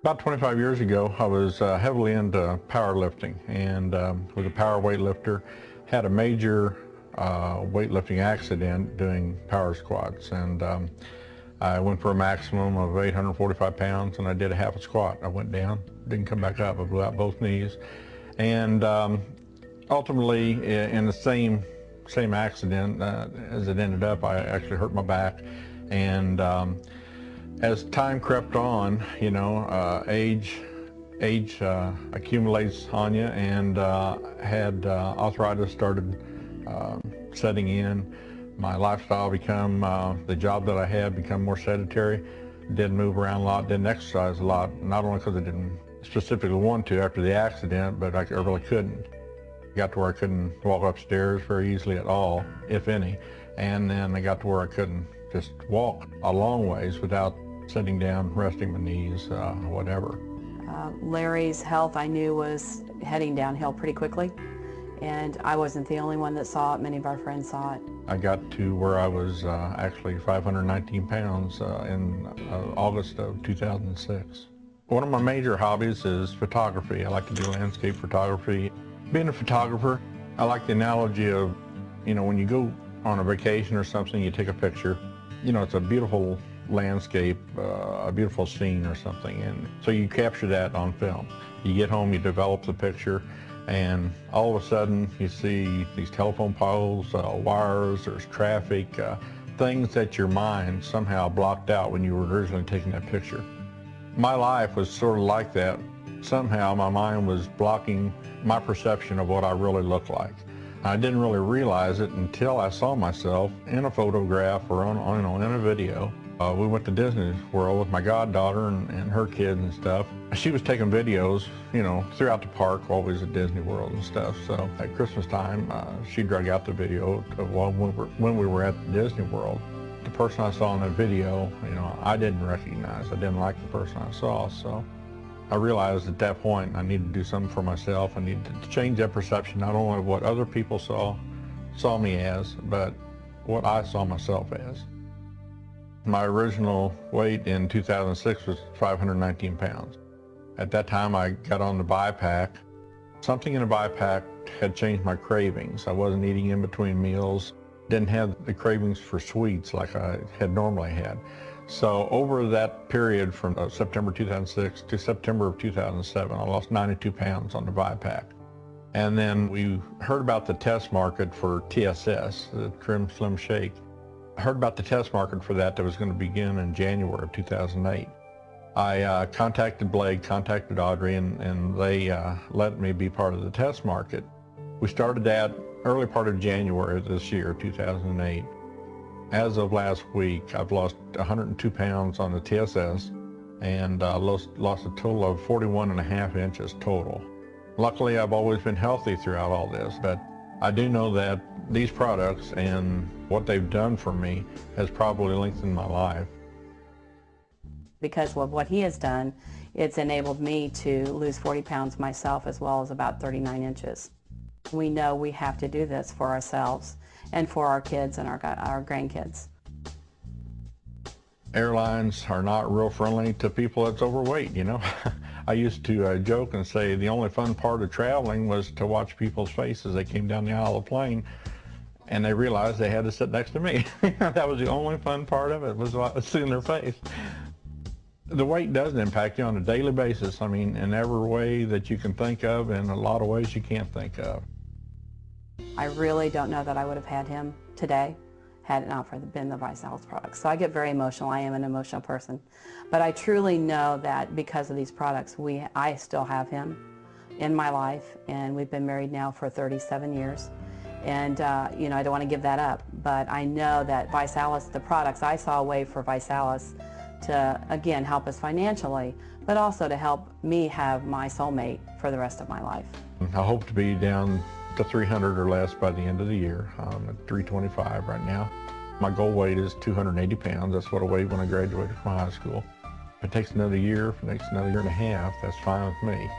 About 25 years ago, I was heavily into powerlifting and was a power weightlifter. Had a major weightlifting accident doing power squats, and I went for a maximum of 845 pounds, and I did a half a squat. I went down, didn't come back up. I blew out both knees, and ultimately, in the same accident as it ended up, I actually hurt my back, and as time crept on, age accumulates on you, and had arthritis started setting in. My lifestyle become, the job that I had become more sedentary. Didn't move around a lot, didn't exercise a lot, not only because I didn't specifically want to after the accident, but I really couldn't. Got to where I couldn't walk upstairs very easily at all, if any, and then I got to where I couldn't just walk a long ways without sitting down, resting my knees, whatever. Larry's health, I knew, was heading downhill pretty quickly, and I wasn't the only one that saw it. Many of our friends saw it. I got to where I was actually 519 pounds in August of 2006. One of my major hobbies is photography. I like to do landscape photography. Being a photographer, I like the analogy of, when you go on a vacation or something, you take a picture. It's a beautiful landscape, a beautiful scene or something, and so you capture that on film. You get home, you develop the picture, and all of a sudden you see these telephone poles, wires, there's traffic, things that your mind somehow blocked out when you were originally taking that picture. My life was sort of like that. Somehow my mind was blocking my perception of what I really looked like. I didn't really realize it until I saw myself in a photograph or in a video. We went to Disney World with my goddaughter and her kids and stuff. She was taking videos, throughout the park while we was at Disney World and stuff. So at Christmas time, she drug out the video of when we were at Disney World. The person I saw in the video, I didn't recognize. I didn't like the person I saw. So I realized at that point I needed to do something for myself. I needed to change that perception, not only of what other people saw me as, but what I saw myself as. My original weight in 2006 was 519 pounds. At that time I got on the BiPAC. Something in the BiPAC had changed my cravings. I wasn't eating in between meals, didn't have the cravings for sweets like I had normally had. So over that period from September 2006 to September of 2007, I lost 92 pounds on the BiPAC. And then we heard about the test market for TSS, the Trim Slim Shake. I heard about the test market for that was going to begin in January of 2008. I contacted Blake, contacted Audrey, and they let me be part of the test market. We started that early part of January of this year, 2008. As of last week, I've lost 102 pounds on the TSS and lost a total of 41.5 inches total. Luckily, I've always been healthy throughout all this, but I do know that these products and what they've done for me has probably lengthened my life. Because of what he has done, it's enabled me to lose 40 pounds myself, as well as about 39 inches. We know we have to do this for ourselves and for our kids and our grandkids. Airlines are not real friendly to people that's overweight, I used to joke and say the only fun part of traveling was to watch people's faces. They came down the aisle of the plane and they realized they had to sit next to me. That was the only fun part of it, was seeing their face. The weight does impact you on a daily basis. In every way that you can think of, and a lot of ways you can't think of. I really don't know that I would have had him today had it not been the visalus products. So I get very emotional. I am an emotional person. But I truly know that because of these products, I still have him in my life, and we've been married now for 37 years. And I don't want to give that up, but I know that visalus, the products, I saw a way for visalus to, again, help us financially, but also to help me have my soulmate for the rest of my life. I hope to be down to 300 or less by the end of the year. I'm at 325 right now. My goal weight is 280 pounds. That's what I weighed when I graduated from high school. If it takes another year, if it takes another year and a half, that's fine with me.